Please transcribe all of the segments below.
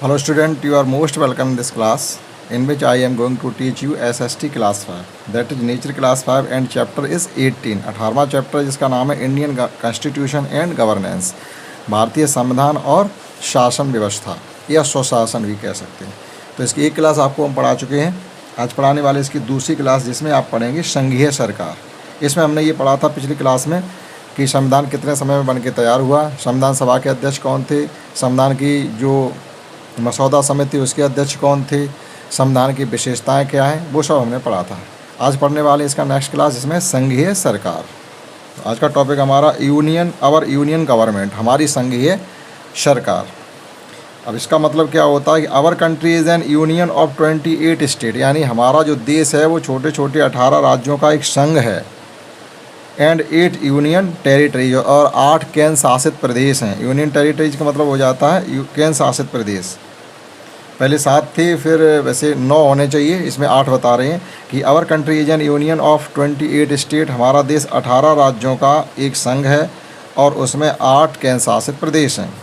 Hello student, you are most welcome in this class in which I am going to teach you SST class 5, that is nature class 5 and chapter is 18, 18वां chapter जिसका नाम है Indian constitution and governance, भारतीय संविधान और शासन व्यवस्था या स्वशासन भी कह सकते हैं। तो इसकी एक क्लास आपको हम पढ़ा चुके हैं, आज पढ़ाने वाले इसकी दूसरी क्लास जिसमें आप पढ़ेंगे संघीय सरकार। इसमें हमने ये पढ़ा था पिछली क्लास में कि संविधान कितने समय में बनके तैयार हुआ, संविधान सभा के अध्यक्ष कौन थे, संविधान की जो मसौदा समिति उसके अध्यक्ष कौन थे, संविधान की विशेषताएं क्या हैं, वो सब हमने पढ़ा था। आज पढ़ने वाले इसका नेक्स्ट क्लास जिसमें संघीय सरकार। आज का टॉपिक हमारा आवर यूनियन गवर्नमेंट, हमारी संघीय सरकार। अब इसका मतलब क्या होता है कि our country is an union of 28 state, यानी हमारा जो देश है वो छोटे छोटे 18 राज्यों का एक संघ है। एंड 8 यूनियन टेरिटरीज, और 8 केंद्र शासित प्रदेश हैं। यूनियन टेरिटरीज का मतलब हो जाता है केंद्र शासित प्रदेश। पहले 7 थे, फिर वैसे 9 होने चाहिए, इसमें 8 बता रहे हैं कि our country is an union of 28 state, हमारा देश 18 राज्यों का एक संघ है और उसमें 8 केंद्र शासित प्रदेश हैं।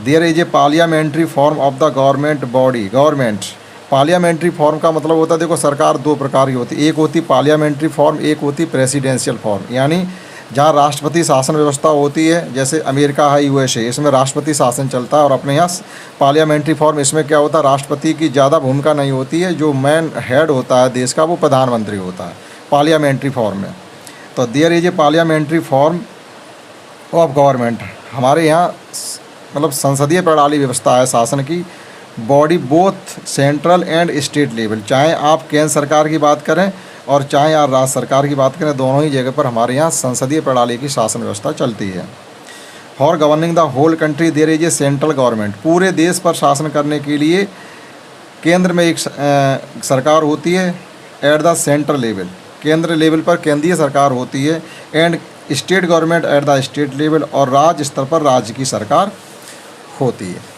There is a parliamentary form of the government body, government parliamentary form का मतलब होता है, देखो सरकार 2 प्रकार की होती है, एक होती पार्लियामेंट्री फॉर्म, एक होती प्रेसिडेंशियल फॉर्म। यानी जहाँ राष्ट्रपति शासन व्यवस्था होती है, जैसे अमेरिका है, यूएसए, इसमें राष्ट्रपति शासन चलता है। और अपने यहाँ पार्लियामेंट्री फॉर्म, इसमें क्या होता है, राष्ट्रपति की ज़्यादा भूमिका नहीं होती है, जो मैन हेड होता है देश का वो प्रधानमंत्री होता है पार्लियामेंट्री फॉर्म में। तो there is a parliamentary form of government, हमारे यहाँ मतलब संसदीय प्रणाली व्यवस्था है शासन की, body both central and state level, चाहे आप केंद्र सरकार की बात करें और चाहे आप राज्य सरकार की बात करें, दोनों ही जगह पर हमारे यहाँ संसदीय प्रणाली की शासन व्यवस्था चलती है। For governing the whole country there is a central government, पूरे देश पर शासन करने के लिए केंद्र में एक सरकार होती है। एट द सेंट्रल लेवल, केंद्र लेवल पर केंद्रीय सरकार होती है। And state government at the state level, और राज्य स्तर पर राज्य की सरकार होती है।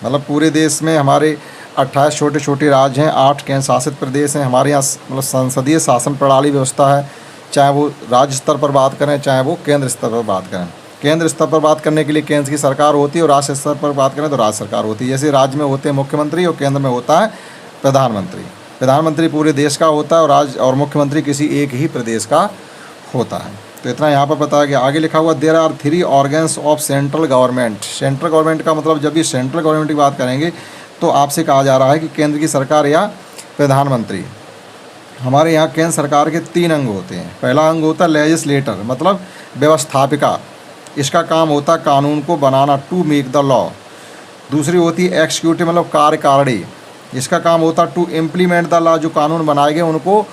मतलब पूरे देश में हमारे 28 छोटे छोटे राज्य हैं, 8 केंद्र शासित प्रदेश हैं। हमारे यहाँ मतलब संसदीय शासन प्रणाली व्यवस्था है, चाहे वो राज्य स्तर पर बात करें चाहे वो केंद्र स्तर पर बात करें। केंद्र स्तर पर बात करने के लिए केंद्र की सरकार होती है और राज्य स्तर पर बात करें तो राज्य सरकार होती है। जैसे राज्य में होते हैं मुख्यमंत्री और केंद्र में होता है प्रधानमंत्री। प्रधानमंत्री पूरे देश का होता है और राज्य और मुख्यमंत्री किसी एक ही प्रदेश का होता है। तो इतना यहाँ पर बताया गया। आगे लिखा हुआ there are 3 organs of central government. Central government का मतलब जब भी सेंट्रल गवर्नमेंट की बात करेंगे तो आपसे कहा जा रहा है कि केंद्र की सरकार या प्रधानमंत्री। हमारे यहाँ केंद्र सरकार के 3 अंग होते हैं। पहला अंग होता है लेजिस्लेटर, मतलब व्यवस्थापिका, इसका काम होता है कानून को बनाना, टू मेक द लॉ। दूसरी होती है एक्सिक्यूटिव, मतलब कार्यकारिणी, इसका काम होता है टू इम्प्लीमेंट द लॉ, जो कानून बनाए गए उनको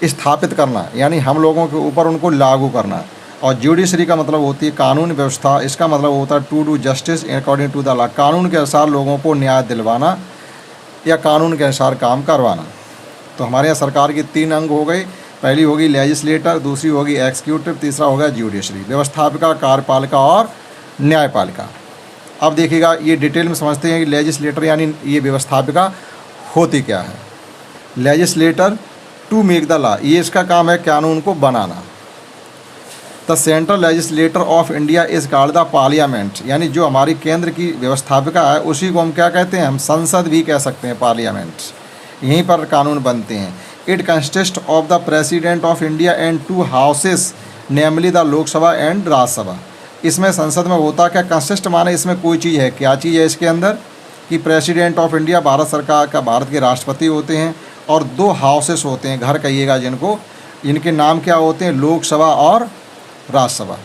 स्थापित करना, यानी हम लोगों के ऊपर उनको लागू करना। और जुडिशरी का मतलब होती है कानून व्यवस्था, इसका मतलब होता है to do justice according to the law, कानून के अनुसार लोगों को न्याय दिलवाना या कानून के अनुसार काम करवाना। तो हमारे यहाँ सरकार की 3 अंग हो गए। पहली होगी लेजिस्लेटर, दूसरी होगी एक्सिक्यूटिव, तीसरा होगा जुडिशरी, व्यवस्थापिका, कार्यपालिका और न्यायपालिका। अब देखिएगा ये डिटेल में समझते हैं कि लेजिस्लेटर यानी ये व्यवस्थापिका होती क्या है। Legislator to make the law, ये इसका काम है कानून को बनाना। The central legislator of India is called the parliament, यानी जो हमारी केंद्र की व्यवस्थापिका है उसी को हम क्या कहते हैं, हम संसद भी कह सकते हैं, पार्लियामेंट। यहीं पर कानून बनते हैं। It consist of the president of India and 2 houses, namely the Lok Sabha and Rajya Sabha. इसमें संसद में होता क्या, कंसिस्ट माने इसमें कोई चीज़ है, क्या चीज़ है इसके अंदर, कि प्रेसिडेंट ऑफ इंडिया भारत सरकार का, भारत के राष्ट्रपति होते हैं, और 2 हाउसेस होते हैं, घर कहिएगा जिनको, इनके नाम क्या होते हैं, लोकसभा और राज्यसभा।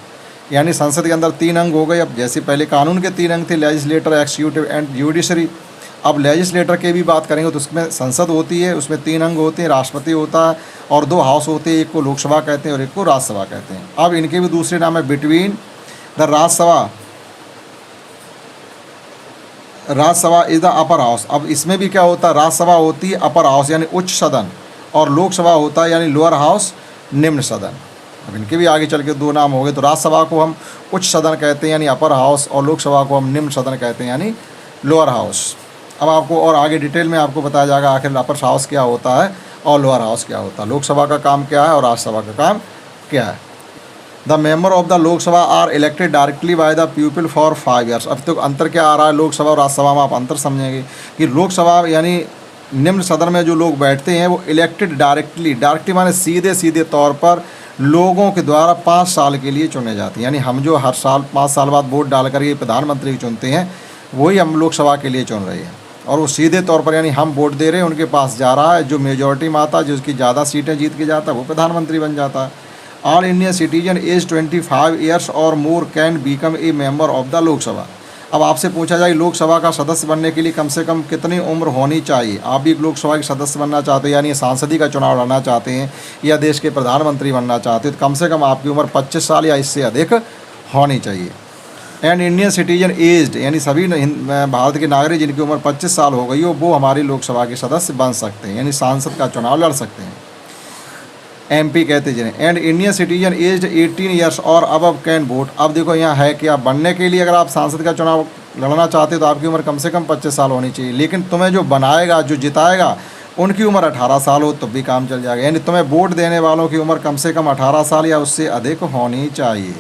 यानी संसद के अंदर 3 अंग हो गए। अब जैसे पहले कानून के 3 अंग थे, लेजिस्लेटर, एक्सिक्यूटिव एंड जुडिशरी, अब लेजिस्लेटर के भी बात करेंगे तो उसमें संसद होती है, उसमें 3 अंग होते हैं, राष्ट्रपति होता है और 2 हाउस होते हैं, एक को लोकसभा कहते हैं और एक को राज्यसभा कहते हैं। अब इनके भी दूसरे नाम है between the Rajya Sabha, Rajya Sabha is the upper house. अब इसमें भी क्या होता है, राज्यसभा होती है अपर हाउस यानी उच्च सदन, और लोकसभा होता है यानी लोअर हाउस, निम्न सदन। अब इनके भी आगे चल के 2 नाम हो गए। तो राज्यसभा को हम उच्च सदन कहते हैं यानी अपर हाउस, और लोकसभा को हम निम्न सदन कहते हैं यानी लोअर हाउस। अब आपको और आगे डिटेल में आपको बताया जाएगा आखिर अपर हाउस क्या होता है और लोअर हाउस क्या होता है, लोकसभा का काम क्या है और राज्यसभा का काम क्या है। The member of the Lok Sabha are elected directly by the people for 5 years. अब तो अंतर क्या आ रहा है लोकसभा और राज्यसभा में, आप अंतर समझेंगे कि लोकसभा यानी निम्न सदन में जो लोग बैठते हैं वो इलेक्टेड डायरेक्टली माने सीधे सीधे तौर पर लोगों के द्वारा 5 साल के लिए चुने जाते हैं। यानी हम जो हर साल 5 साल बाद वोट डाल करके प्रधानमंत्री चुनते हैं वही हम लोकसभा के लिए चुन रहे हैं, और वो सीधे तौर पर यानी हम वोट दे रहे हैं उनके पास जा रहा है, जो मेजॉरिटी में आता है जिसकी ज़्यादा सीटें जीत के जाता है वो प्रधानमंत्री बन जाता है। All Indian citizen age 25 years और more can become a member of the Lok Sabha. अब आपसे पूछा जाए लोकसभा का सदस्य बनने के लिए कम से कम कितनी उम्र होनी चाहिए। आप भी लोकसभा के सदस्य बनना चाहते हैं यानी सांसदी का चुनाव लड़ना चाहते हैं या देश के प्रधानमंत्री बनना चाहते हैं तो कम से कम आपकी उम्र 25 साल या इससे अधिक होनी चाहिए। एंड इंडियन सिटीजन एज्ड यानी सभी भारत के नागरिक जिनकी उम्र 25 साल हो गई हो वो हमारी लोकसभा के सदस्य बन सकते हैं यानी सांसद का चुनाव लड़ सकते हैं, एमपी कहते जिन्हें। And Indian citizen aged 18 years और अबव कैन वोट। अब देखो यहाँ है कि आप बनने के लिए अगर आप सांसद का चुनाव लड़ना चाहते हो तो आपकी उम्र कम से कम 25 साल होनी चाहिए, लेकिन तुम्हें जो बनाएगा जो जिताएगा उनकी उम्र 18 साल हो तो भी काम चल जाएगा। यानी तुम्हें वोट देने वालों की उम्र कम से कम 18 साल या उससे अधिक होनी चाहिए।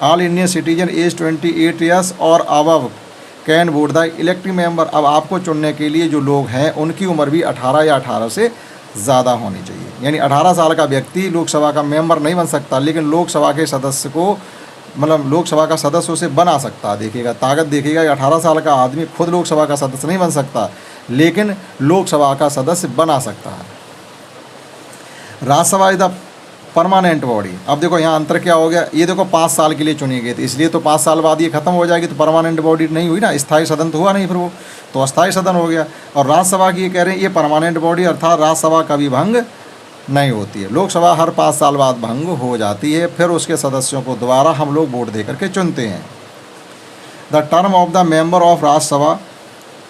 All Indian citizen age 28 years और above can vote the elective member. अब आपको चुनने के लिए जो लोग हैं उनकी उम्र भी 18 या 18 से ज़्यादा होनी चाहिए। यानी 18 साल का व्यक्ति लोकसभा का मेंबर नहीं बन सकता, लेकिन लोकसभा के सदस्य को मतलब लोकसभा का सदस्य उसे बना सकता है। देखिएगा ताकत देखिएगा कि 18 साल का आदमी खुद लोकसभा का सदस्य नहीं बन सकता, लेकिन लोकसभा का सदस्य बना सकता है। Rajya Sabha is the permanent body. अब देखो यहाँ अंतर क्या हो गया, ये देखो 5 साल के लिए चुनी गई थी इसलिए तो 5 साल बाद ये खत्म हो जाएगी तो परमानेंट बॉडी नहीं हुई ना, स्थायी सदन तो हुआ नहीं, फिर वो तो अस्थायी सदन हो गया। और राज्यसभा की ये कह रहे हैं ये परमानेंट बॉडी अर्थात राज्यसभा कभी भंग नहीं होती है। लोकसभा हर 5 साल बाद भंग हो जाती है, फिर उसके सदस्यों को दोबारा हम लोग वोट दे करके चुनते हैं। The term of the member of Rajya Sabha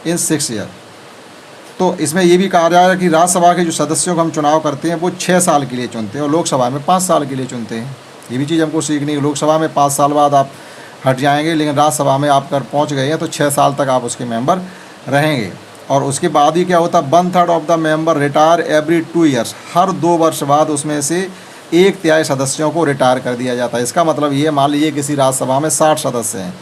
in 6 year. तो इसमें ये भी कहा जा रहा है कि राज्यसभा के जो सदस्यों को हम चुनाव करते हैं वो 6 साल के लिए चुनते हैं और लोकसभा में 5 साल के लिए चुनते हैं। ये भी चीज़ हमको सीखनी है। लोकसभा में 5 साल बाद आप हट जाएंगे, लेकिन राज्यसभा में आप कर पहुँच गए हैं तो 6 साल तक आप उसके मेंबर रहेंगे। और उसके बाद ही क्या होता है 1/3 of the member retire every 2 years. हर 2 वर्ष बाद उसमें से 1/3 सदस्यों को रिटायर कर दिया जाता है। इसका मतलब ये मान लीजिए किसी राज्यसभा में 60 सदस्य हैं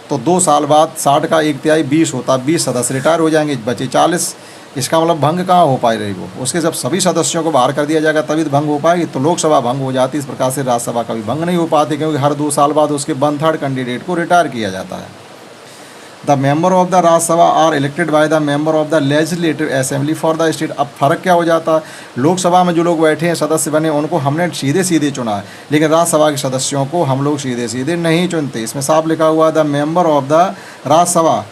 तो 2 साल बाद 60 का 1/3 20 होता है, 20 सदस्य रिटायर हो जाएंगे, बचे 40। इसका मतलब भंग कहाँ हो पाई रही वो, उसके जब सभी सदस्यों को बाहर कर दिया जाएगा तभी तो भंग हो पाएगी। तो लोकसभा भंग हो जाती, इस प्रकार से राज्यसभा का भी भंग नहीं हो पाती क्योंकि हर 2 साल बाद उसके 1/3 कैंडिडेट को रिटायर किया जाता है। The member of the Rajya Sabha are elected by the member of the legislative assembly for the state. अब फ़र्क क्या हो जाता है, लोकसभा में जो लोग बैठे हैं सदस्य बने उनको हमने सीधे सीधे चुना है, लेकिन राज्यसभा के सदस्यों को हम लोग सीधे सीधे नहीं चुनते। इसमें साफ लिखा हुआ the member of the Rajya Sabha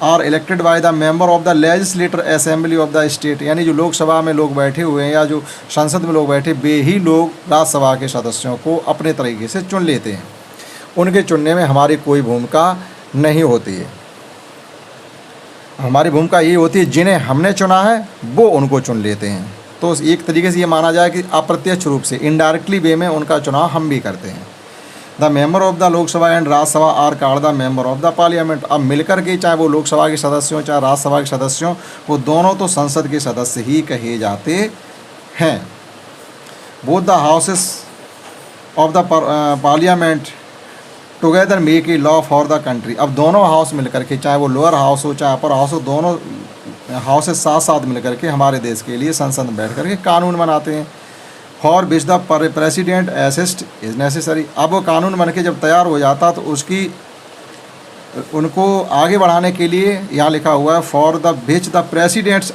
are elected by the member of the legislative assembly of the state. यानी जो लोकसभा में लोग बैठे हुए हैं या जो संसद में लोग बैठे वे ही लोग राज्यसभा के सदस्यों को अपने तरीके से चुन लेते हैं। उनके चुनने में हमारी कोई भूमिका नहीं होती है। हमारी भूमिका ये होती है जिन्हें हमने चुना है वो उनको चुन लेते हैं। तो एक तरीके से ये माना जाए कि अप्रत्यक्ष रूप से इनडायरेक्टली वे में उनका चुनाव हम भी करते हैं। The member of the Lok Sabha and Rajya Sabha are called the member of the parliament. अब मिलकर के चाहे वो लोकसभा के सदस्य हों चाहे राज्यसभा के सदस्य हों वो दोनों तो संसद के सदस्य ही कहे जाते हैं। Both the houses of the parliament together make a law for the country. अब दोनों हाउस मिलकर के चाहे वो लोअर हाउस हो चाहे अपर हाउस हो दोनों हाउसेस साथ साथ मिलकर के हमारे देश के लिए संसद में बैठ कर के कानून बनाते हैं। For which the president assist is necessary. अब वो कानून बन के जब तैयार हो जाता तो उनको आगे बढ़ाने के लिए यहाँ लिखा हुआ है for the which the president's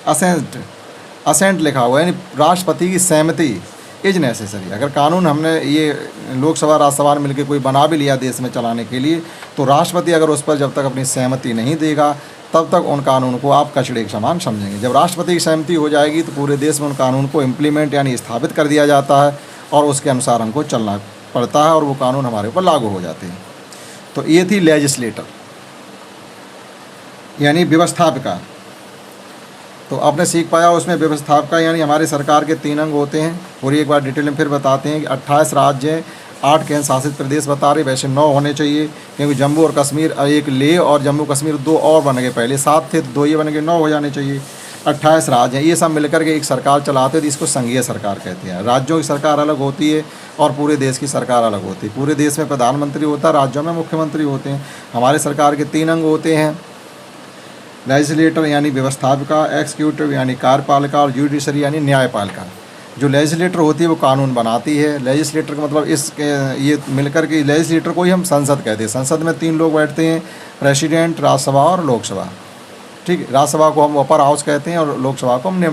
assent लिखा हुआ है, यानी राष्ट्रपति की सहमति इज नेसेसरी। अगर कानून हमने ये लोकसभा राज्यसभा में मिलकर कोई बना भी लिया देश में चलाने के लिए तो राष्ट्रपति अगर उस पर जब तक अपनी सहमति नहीं देगा तब तक उन कानून को आप कचड़े के समान समझेंगे। जब राष्ट्रपति की सहमति हो जाएगी तो पूरे देश में उन कानून को इम्प्लीमेंट यानी स्थापित कर दिया जाता है और उसके अनुसार हमको चलना पड़ता है और वो कानून हमारे ऊपर लागू हो जाते हैं। तो ये थी लेजिस्लेटर यानी व्यवस्थापिका। तो आपने सीख पाया उसमें व्यवस्थापिका यानी हमारी सरकार के 3 अंग होते हैं। पूरी एक बार डिटेल में फिर बताते हैं कि 28 राज्य हैं, 8 केंद्र शासित प्रदेश बता रहे, वैसे 9 होने चाहिए क्योंकि जम्मू और कश्मीर एक लेह और जम्मू कश्मीर 2 और बन गए, पहले 7 थे 2 ये बन गए 9 हो जाने चाहिए। 28 राज्य हैं, ये सब मिलकर के एक सरकार चलाते हैं, तो इसको संघीय सरकार कहते हैं। राज्यों की सरकार अलग होती है और पूरे देश की सरकार अलग होती है। पूरे देश में प्रधानमंत्री होता है, राज्यों में मुख्यमंत्री होते हैं। हमारे सरकार के 3 अंग होते हैं, लेजिस्लेटर यानी व्यवस्थापिका, एक्सिक्यूटिव यानी कार्यपालिका और जुडिशरी यानी न्यायपालिका। जो लेजिस्लेटर होती है वो कानून बनाती है। लेजिस्लेटर का मतलब ये मिलकर के लेजिस्लेटर को ही हम संसद कहते हैं। संसद में 3 लोग बैठते हैं, प्रेसिडेंट, राज्यसभा और लोकसभा। ठीक है, राज्यसभा को हम अपर हाउस कहते हैं और लोकसभा को हम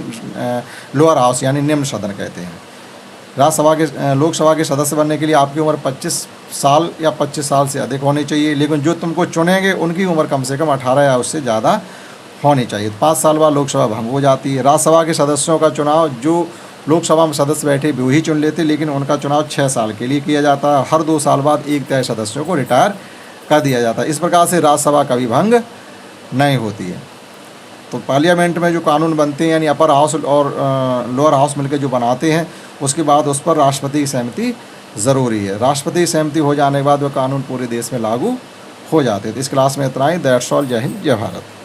लोअर हाउस यानी निम्न सदन कहते हैं। लोकसभा के सदस्य बनने के लिए आपकी उम्र 25 साल या 25 साल से अधिक होनी चाहिए, लेकिन जो तुमको चुनेंगे उनकी उम्र कम से कम 18 या उससे ज़्यादा होनी चाहिए। 5 साल बाद लोकसभा भंग हो जाती है। राज्यसभा के सदस्यों का चुनाव जो लोकसभा में सदस्य बैठे वो ही चुन लेते, लेकिन उनका चुनाव 6 साल के लिए किया जाता है। हर 2 साल बाद एक तय सदस्यों को रिटायर कर दिया जाता है। इस प्रकार से राज्यसभा कभी भंग नहीं होती है। तो पार्लियामेंट में जो कानून बनते हैं यानी अपर हाउस और लोअर हाउस मिलकर जो बनाते हैं, उसके बाद उस पर राष्ट्रपति की सहमति ज़रूरी है। राष्ट्रपति की सहमति हो जाने के बाद वह कानून पूरे देश में लागू हो जाते हैं। तो इस क्लास में इतना ही। That's all. जय हिंद, जय भारत।